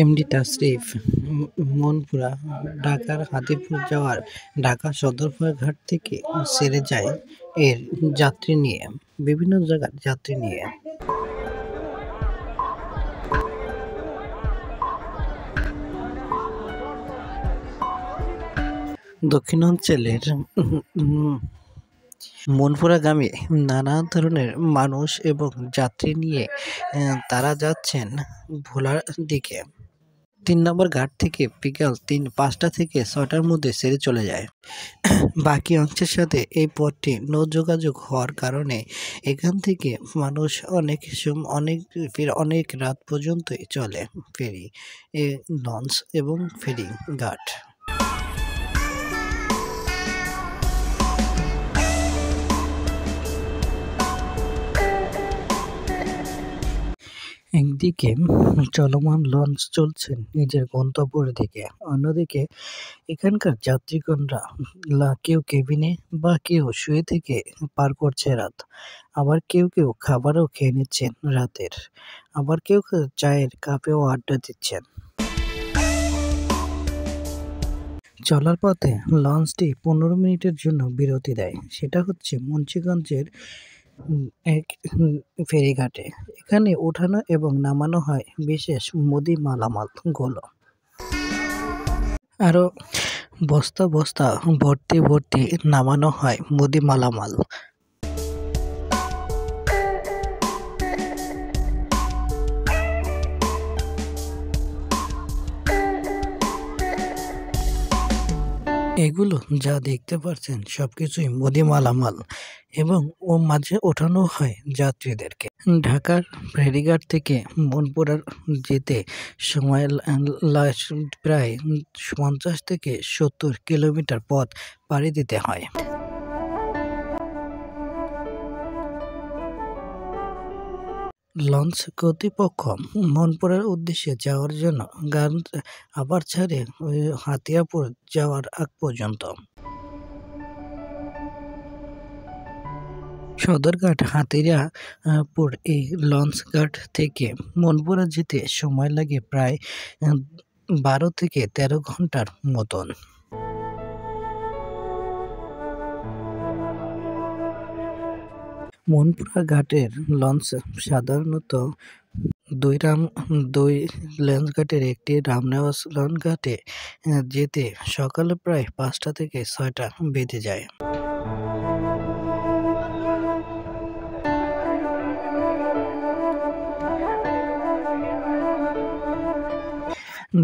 MD Tashrif Monpura ঢাকার হাতিপুর যাওয়ার ঢাকা সদরঘাট ঘাট থেকে ছেড়ে যায় এর যাত্রী নিয়ে, বিভিন্ন জায়গার যাত্রী নিয়ে। দক্ষিণাঞ্চলের মনপুরাগামী নানা ধরনের মানুষ এবং যাত্রী নিয়ে তারা যাচ্ছেন ভোলার দিকে। ৩ নম্বর ঘাট থেকে বিকাল ৫টা থেকে ৬টার মধ্যে ছেড়ে চলে যায়। বাকি অংশের সাথে এই পথটি নৌ যোগাযোগ হওয়ার কারণে এখান থেকে মানুষ অনেক রাত পর্যন্তই চলে ফেরি, লঞ্চ এবং ফেরি ঘাট। একদিকে চলমান লঞ্চ চলছে নিজের গন্তব্যের দিকে, অন্যদিকে এখানকার যাত্রীগণরা কেউ কেবিনে বা কেউ শুয়ে থেকে পার করছে রাত। আবার কেউ খাবারও খেয়ে নিচ্ছেন রাতের, আবার কেউ চায়ের কাপেও আড্ডা দিচ্ছেন। চলার পথে লঞ্চটি ১৫ মিনিটের জন্য বিরতি দেয়, সেটা হচ্ছে মুন্সিগঞ্জের এক ফেরিঘাটে। এখানে ওঠানো এবং নামানো হয় বিশেষ মুদি মালামালগুলো। আরও বস্তা বস্তা ভর্তি নামানো হয় মুদি মালামাল। এগুলো যা দেখতে পাচ্ছেন সবকিছুই মুদি মালামাল, এবং মাঝে ওঠানো হয় যাত্রীদেরকে। ঢাকার ফেরিঘাট থেকে মনপুরা যেতে সময় প্রায় ৫০ থেকে ৭০ কিলোমিটার পথ পাড়ি দিতে হয়। লঞ্চ কর্তৃপক্ষ মনপুরার উদ্দেশ্যে যাওয়ার জন্য আবার ছাড়ে হাতিয়াপুর যাওয়ার আগ পর্যন্ত। সদরঘাট হাতিয়াপুর এই লঞ্চ ঘাট থেকে মনপুরা যেতে সময় লাগে প্রায় ১২ থেকে ১৩ ঘন্টার মতন। মনপুরা ঘাটের লঞ্চ সাধারণত দুই লঞ্চ ঘাটের একটি রামনেওয়াজ লঞ্চ ঘাটে যেতে সকালে প্রায় ৫টা থেকে ৬টা বেজে যায়।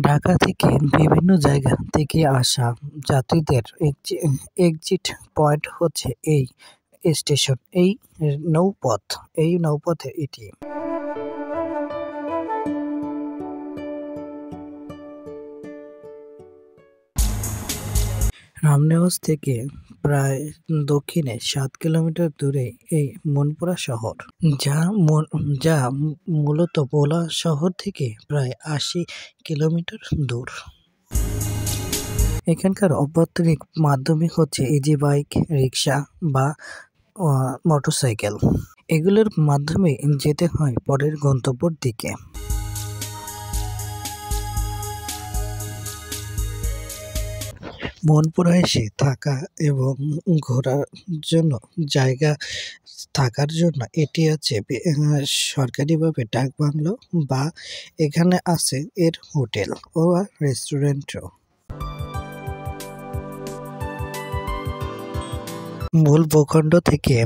ঢাকা থেকে বিভিন্ন জায়গা থেকে আসা যাত্রীদের এক্সিট পয়েন্ট হচ্ছে এই স্টেশন, এই নৌপথে এটি। রামনেওয়াজ থেকে প্রায় দক্ষিণে ৭ কিলোমিটার দূরে এই মনপুরা শহর, যা মূলত ভোলা শহর থেকে প্রায় ৮০ কিলোমিটার দূর। এখানকার অভ্যন্তরীণ মাধ্যমিক হচ্ছে ইজি বাইক, রিক্সা বা মোটরসাইকেল। এগুলোর মাধ্যমে যেতে হয় পরের গন্তব্যের দিকে। মনপুরা এসে থাকা এবং ঘোরার জন্য জায়গা থাকার জন্য এটি আছে সরকারিভাবে ডাক বাংলো, বা এখানে আছে এর হোটেল ও রেস্টুরেন্টও। মূল ভূখণ্ড থেকে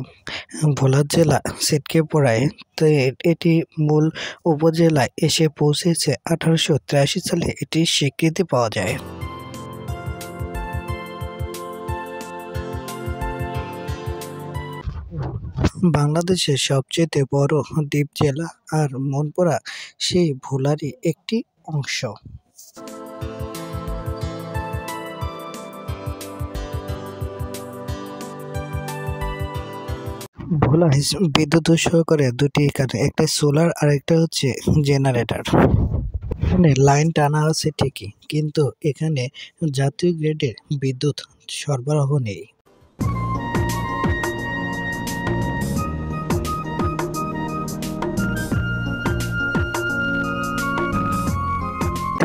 ভোলা জেলা ছিটকে পড়ায় এটি মূল উপজেলায় এসে পৌঁছেছে ১৮৮৩ সালে এটির স্বীকৃতি পাওয়া যায়। বাংলাদেশের সবচেয়ে বড় দ্বীপ জেলা, আর মনপুরা সেই ভোলারই একটি অংশ। ভোলা বিদ্যুৎ উৎস করে দুটি কারণে, একটা সোলার আর একটা হচ্ছে জেনারেটর। এখানে লাইন টানা আছে ঠিকই, কিন্তু এখানে জাতীয় গ্রেডের বিদ্যুৎ সরবরাহ নেই।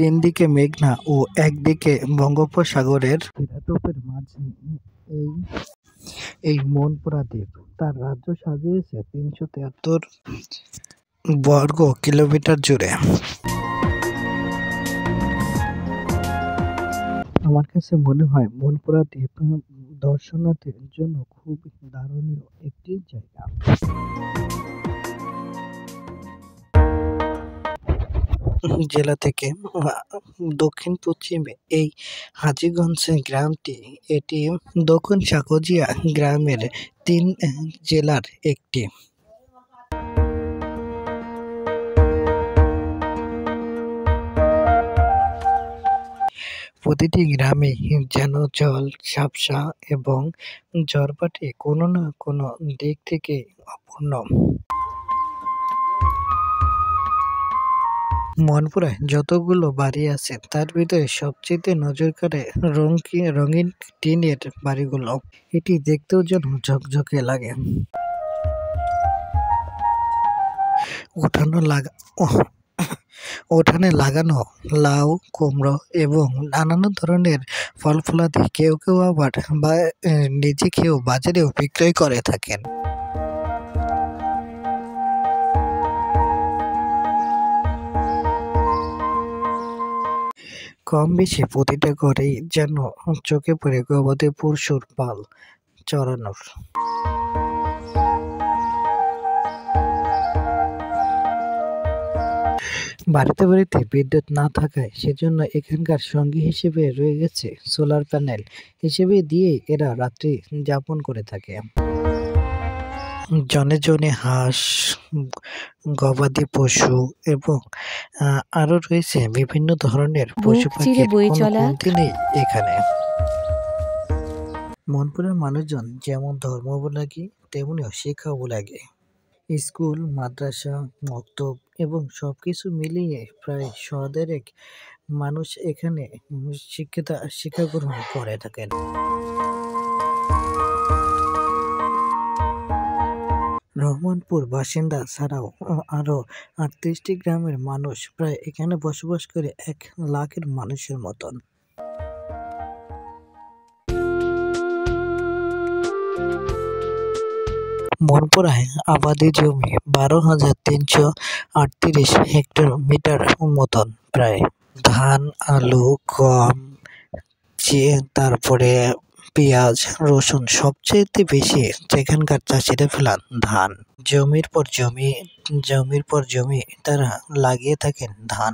তিন দিকে মেঘনা ও একদিকে বঙ্গোপসাগরের টোপের মাঝে এই এই মনপুরা দ্বীপ তার রাজ্য সাজিয়েছে ৩৭৩ বর্গ কিলোমিটার জুড়ে। আমার কাছে মনে হয় মনপুরা দ্বীপ দর্শনার্থীর জন্য খুব দারুণীয় একটি জায়গা। জেলা থেকে দক্ষিণ পশ্চিমে এই হাজীগঞ্জ গ্রামটি, এটি দক্ষিণ সাকজিয়া গ্রামের ৩ জেলার একটি। প্রতিটি গ্রামে যেন জল, ঝাপসা এবং ঝড়বাটি কোনো না কোনো দিক থেকে অপূর্ণ। মনপুরায় যতগুলো বাড়ি আছে তার ভিতরে সবচেয়ে নজর কাড়ে রঙিন টিনের বাড়িগুলো। এটি দেখতেও যেন ঝকঝকে লাগে। উঠানে লাগানো লাউ, কুমড়ো এবং নানান ধরনের ফল ফলাদি কেউ কেউ আবার নিজে খেয়েও বাজারেও বিক্রয় করে থাকেন। কম বেশি প্রতিটা ঘরেই যেন চোখে পড়ে গবাদি পশুর পাল চড়ানোর। বাড়িতে বাড়িতে বিদ্যুৎ না থাকায় সেজন্য এখানকার সঙ্গী হিসেবে রয়ে গেছে সোলার প্যানেল হিসেবে দিয়ে এরা রাত্রি যাপন করে থাকে। জনে জনে হাঁস, গবাদি পশু এবং আরো রয়েছে বিভিন্ন ধরনের পশু পাখির কোনো কমতি নেই এখানে। মনপুরের মানুষজন যেমন ধর্মাবলম্বী তেমনিও শিক্ষাবলম্বী। স্কুল, মাদ্রাসা, মক্তব এবং সবকিছু মিলিয়ে প্রায় ১০০ মানুষ এখানে শিক্ষা গ্রহণ করে থাকেন। রহমানপুর বাসিন্দা ছাড়াও আরো ৩৮টি গ্রামের মানুষ প্রায় এখানে বসবাস করে ১ লাখের মানুষের মতন। মনপুরায় আবাদি জমি ১২,৩৩৮ হেক্টর মতন প্রায়। ধান, আলু, গম, তারপরে পেঁয়াজ, রসুন সবচেয়ে বেশি যেখানকার চাষিরা ফেলান ধান। জমির পর জমি তারা লাগিয়ে থাকেন ধান।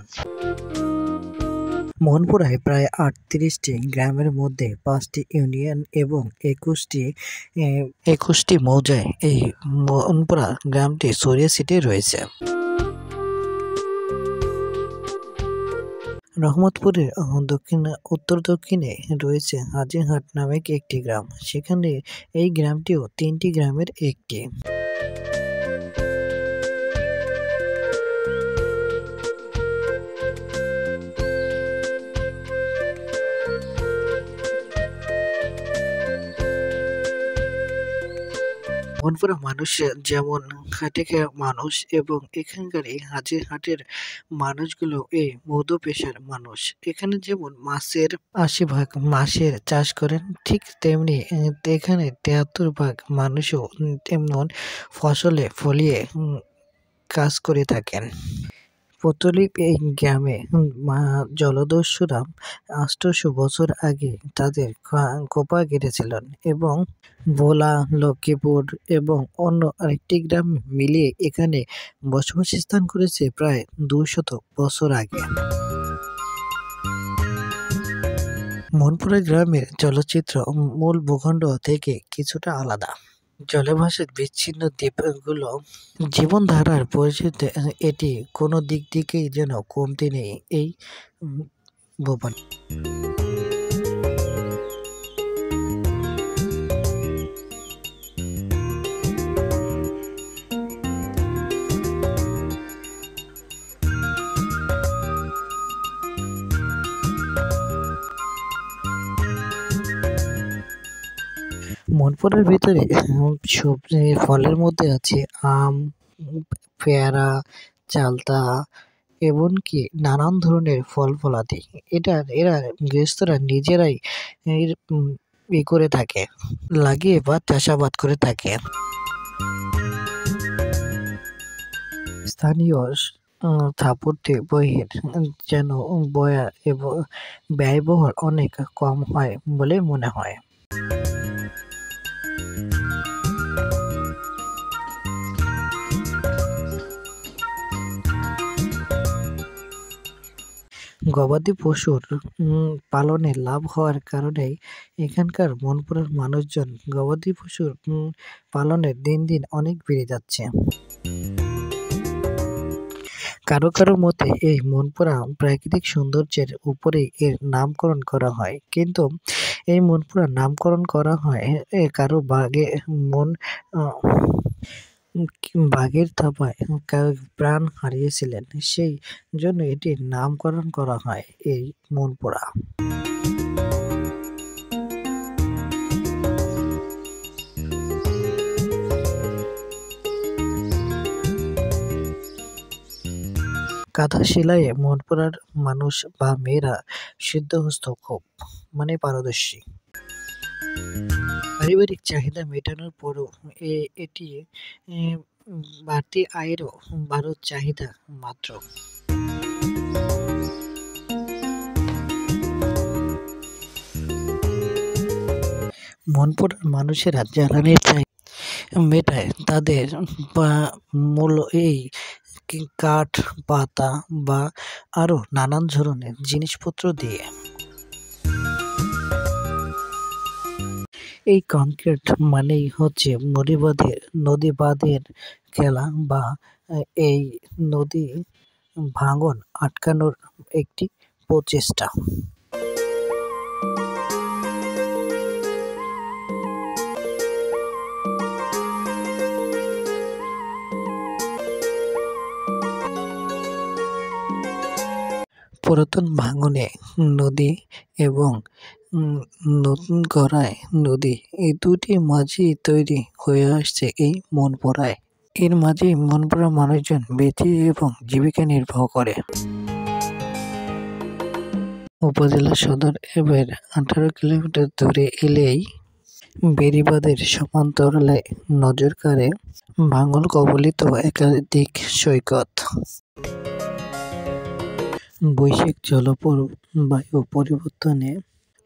মনপুরায় প্রায় ৩৮টি গ্রামের মধ্যে ৫টি ইউনিয়ন এবং ২১টি মৌজায় এই মনপুরা গ্রামটি ছড়িয়ে ছিটিয়ে রয়েছে। রহমতপুরের উত্তর দক্ষিণে রয়েছে হাজিহাট নামে একটি গ্রাম। সেখানে এই গ্রামটিও ৩টি গ্রামের একটি। মনপুরা মানুষ যেমন খাটে খাওয়া মানুষ এবং এখানকার এই হাজিরহাটের মানুষগুলো এই মধু পেশার মানুষ। এখানে যেমন মাছের ৮০% মাছের চাষ করেন, ঠিক তেমনি এখানে ৭৩% মানুষও তেমন ফসলে ফলিয়ে কাজ করে থাকেন। পৌত্তলিক এই গ্রামে জলদস্যুরা ৮০০ বছর আগে তাদের কোপা গেড়েছিলেন এবং ভোলা, লক্ষ্মীপুর এবং অন্য আরেকটি গ্রাম মিলিয়ে এখানে বসবাস স্থান করেছে প্রায় ২০০ বছর আগে। মনপুরা গ্রামের চলচ্চিত্র মূল ভূখণ্ড থেকে কিছুটা আলাদা। জলে ভাসা বিচ্ছিন্ন দ্বীপগুলো জীবনধারার পরিচিতি, এটি কোনো দিক থেকেই যেন কমতি নেই এই ভূপালে। মনপুরার ভিতরে সবজি ফলের মধ্যে আছে আম, পেয়ারা, চালতা এমনকি নানান ধরনের ফল-ফলাদি। এরা গৃহস্থরা নিজেরাই এর করে থাকে, লাগিয়ে বা চাষাবাদ করে থাকে। স্থানীয় স্থাপত্যে বইয়ের যেন বয়া এবং ব্যয়বহুল অনেক কম হয় বলে মনে হয়। গবাদি পশুর পালনে লাভ হওয়ার কারণেই এখানকার মনপুরার মানুষজন গবাদি পশুর পালনে দিন দিন অনেক বেড়ে যাচ্ছে। কারো কারো মতে এই মনপুরা প্রাকৃতিক সৌন্দর্যের উপরেই এর নামকরণ করা হয়, কিন্তু এই মনপুরার নামকরণ করা হয় কারো বাঘের থাবায় প্রাণ হারিয়েছিলেন, সেই জন্য এটির নামকরণ করা হয় এই মনপুরা। কাঁথা সেলাইয়ে মনপুরার মানুষ বা মেয়েরা সিদ্ধহস্ত খুব পারদর্শী। পারিবারিক চাহিদা মেটানোর পরও এটি বাড়তি আয়েরও বড় চাহিদা মাত্র। মনপুরার মানুষেরা জ্বালানির চাহিদা মেটায় তাদের মূল এই কাঠ, পাতা বা আরো নানান ধরনের জিনিসপত্র দিয়ে। এই কংক্রিট মানেই হচ্ছে নদী বাঁধের খেলা বা এই নদী ভাঙন আটকানোর একটি প্রচেষ্টা। পুরাতন ভাঙনে নদী এবং নতুন গড়ায় নদী, এই দুটি মাঝেই তৈরি হয়ে আসছে এই মনপুরায়। এর মাঝেই মনপুরার মানুষজন বেঁচে এবং জীবিকা নির্বাহ করে। উপজেলা সদর এবার 18 কিলোমিটার দূরে এলেই বেড়িবাঁধের সমান্তরালে নজর কাড়ে ভাঙন কবলিত একাধিক সৈকত। বৈশ্বিক জলবায়ু পরিবর্তনে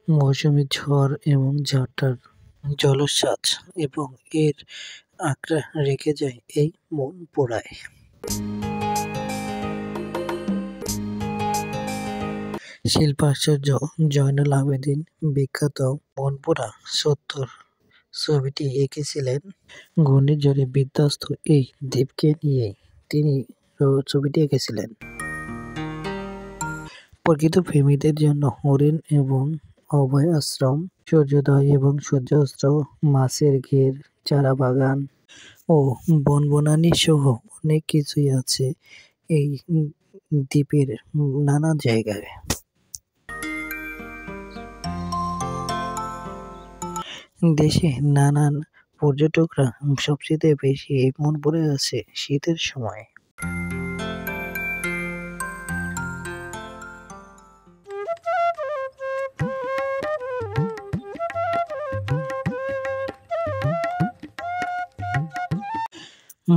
মৌসুমী ঝড় এবং ঝাঁটার জলোচ্ছ্বাস এবং এর আঁকড়া রেখে যায় এই মনপুরায়। শিল্পাশ্চর্য জয়নুল আবেদিন বিখ্যাত মনপুরা 70 ছবিটি এঁকেছিলেন। ঘূর্ণিঝড়ে বিধ্বস্ত এই দ্বীপকে নিয়েই তিনি ছবিটি এঁকেছিলেন। প্রকৃত প্রেমীদের জন্য হরিণ এবং অভয় আশ্রম, সূর্যোদয় এবং সূর্যাস্ত, মাছের ঘের, চারা বাগান ও বনবনানী সহ অনেক কিছুই আছে এই দ্বীপের নানা জায়গায়। দেশে নানান পর্যটকরা সবচেয়ে বেশি এই মনপুরায় আসে শীতের সময়।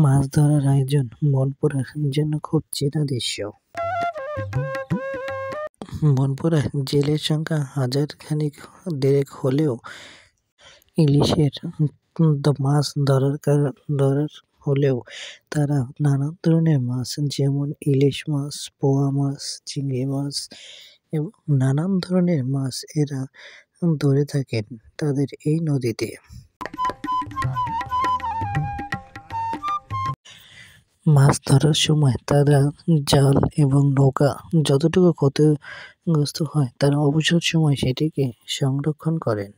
মাছ ধরার আয়োজন মনপুরার যেন খুব চেনা দৃশ্য। মনপুরায় জেলের সংখ্যা 1000-খানেক হলেও ইলিশের মাছ ধরার হলেও তারা নানান ধরনের মাছ, যেমন ইলিশ মাছ, পোয়া মাছ, চিংড়ি মাছ এবং নানান ধরনের মাছ এরা ধরে থাকেন তাদের এই নদীতে। মাছ ধরার সময় তারা জাল এবং নৌকা যতটুকু ক্ষতিগ্রস্ত হয় তারা অবসর সময় সেটিকে সংরক্ষণ করেন।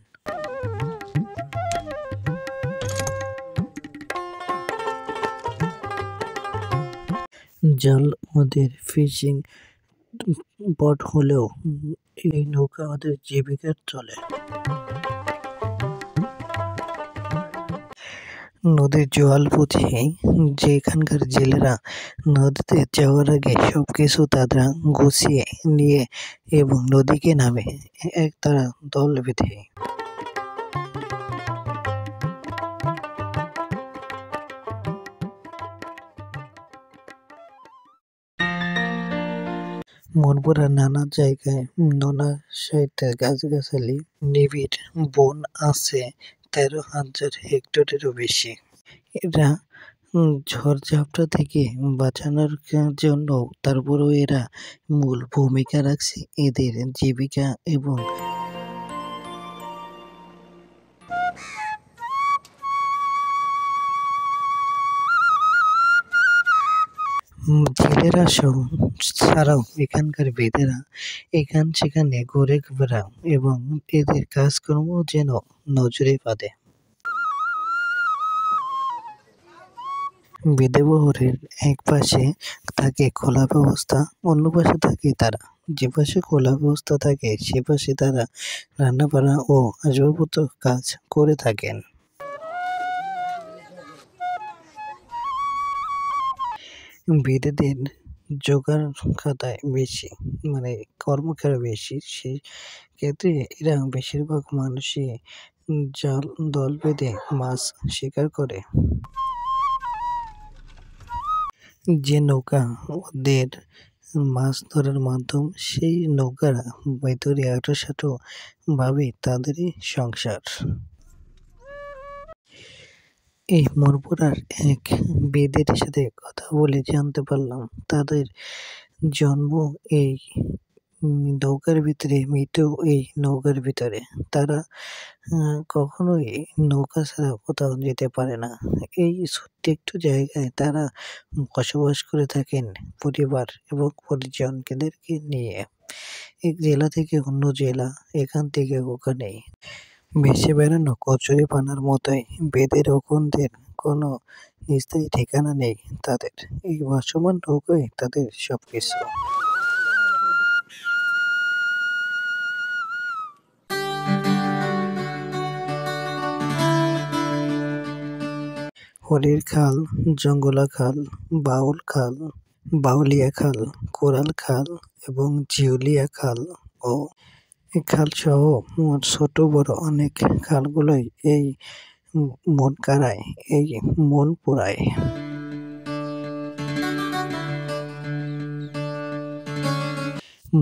জাল ওদের ফিশিং পট হলেও এই নৌকা ওদের জীবিকার চলে। নদীর জোয়াল বুঝে যে এখানকার জেলেরা নদীতে যাওয়ার আগে সবকিছু তারা গুছিয়ে নিয়ে এবং নদীকে নামে তারা দল বেঁধে। মনপুরার নানা জায়গায় নোনা সাইডে গাছগাছালি নিবিড় বন আছে ১৩,০০০ হেক্টরেরও বেশি। এরা ঝড়-ঝাপটা থেকে বাঁচানোর জন্য তারপরেও এরা মূল ভূমিকা রাখছে এদের জীবিকা এবং জেলেরা ছাড়াও এখানকার বেদেরা এখান সেখানে ঘুরে বেড়ায় এবং এদের কাজকর্ম যেন নজরে বাঁধে। বেদেবহুরের এক পাশে থাকে খোলা ব্যবস্থা, অন্য পাশে থাকে তারা। যে পাশে খোলা ব্যবস্থা থাকে সে পাশে তারা রান্নাবান্না ও আসবাবপত্র কাজ করে থাকেন। বেদেদের জোগাড় খাতায় বেশি, মানে কর্মকার বেশি, সেই ক্ষেত্রে এরা বেশিরভাগ মানুষই জাল দল বেঁধে মাছ শিকার করে। যে নৌকা ওদের মাছ ধরার মাধ্যম, সেই নৌকার ভেতরে আঁটো-সাঁটো ভাবে তাদেরই সংসার। এই মনপুরার এক বেদের সাথে কথা বলে জানতে পারলাম তাদের জন্ম এই নৌকার ভিতরে, মৃত্যু এই নৌকার ভিতরে। তারা কখনোই নৌকা ছাড়া কোথাও যেতে পারে না। এই ছোট্ট একটু জায়গায় তারা বসবাস করে থাকেন পরিবার এবং পরিজনদেরকে নিয়ে। এক জেলা থেকে অন্য জেলা, এখান থেকে ওখানে ভেসে বেড়ানো কচুরিপানার মতোই বেদের অকুনদের কোনো স্থায়ী ঠিকানা নেই তাদের। এই ভাসমান নৌকাই তাদের সবকিছু। হরির খাল, জঙ্গলা খাল, বাউল খাল, বাউলিয়া খাল, কোরাল খাল এবং জিউলিয়া খাল ও খালসহ ছোট বড় অনেক খালগুলোই এই মনকাড়ায়, এই মনপুরায়।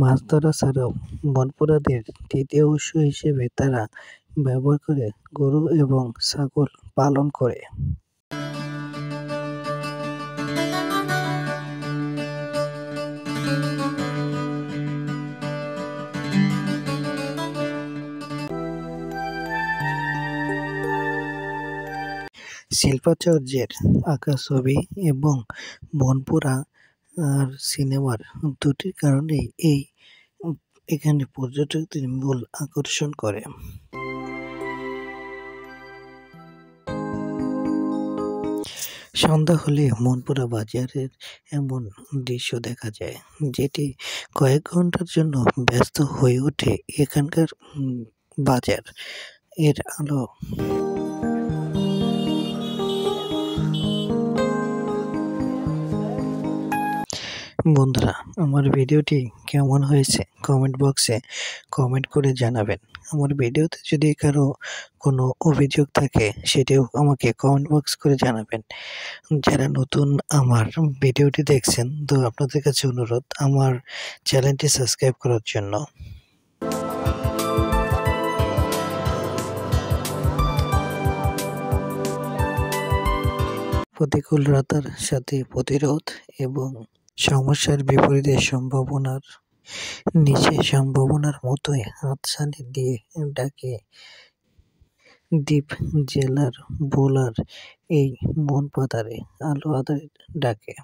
মাছ ধরা ছাড়াও মনপুরাদের তৃতীয় উৎস হিসেবে তারা ব্যবহার করে গরু এবং ছাগল পালন করে। শিল্পাচার্যের আঁকা ছবি এবং মনপুরা আর সিনেমার দুটির কারণেই এখানে পর্যটকদের মূল আকর্ষণ করে। সন্ধ্যা হলে মনপুরা বাজারের এমন দৃশ্য দেখা যায় যেটি কয়েক ঘন্টার জন্য ব্যস্ত হয়ে ওঠে এখানকার বাজার। এর আলো বন্ধুরা, আমার ভিডিওটি কেমন হয়েছে কমেন্ট বক্সে কমেন্ট করে জানাবেন। আমার ভিডিওতে যদি কারো কোনো অভিযোগ থাকে সেটিও আমাকে কমেন্ট বক্স করে জানাবেন। যারা নতুন আমার ভিডিওটি দেখছেন, তো আপনাদের কাছে অনুরোধ আমার চ্যানেলটি সাবস্ক্রাইব করার জন্য। প্রতিকূলতার সাথে প্রতিরোধ এবং সমস্যার বিপরীতে সম্ভাবনার নিচে সম্ভাবনার মতোই হাতছানি দিয়ে ডাকে দ্বীপ জেলার ভোলার এই মনপাতারে আলো আঁধারে ডাকে।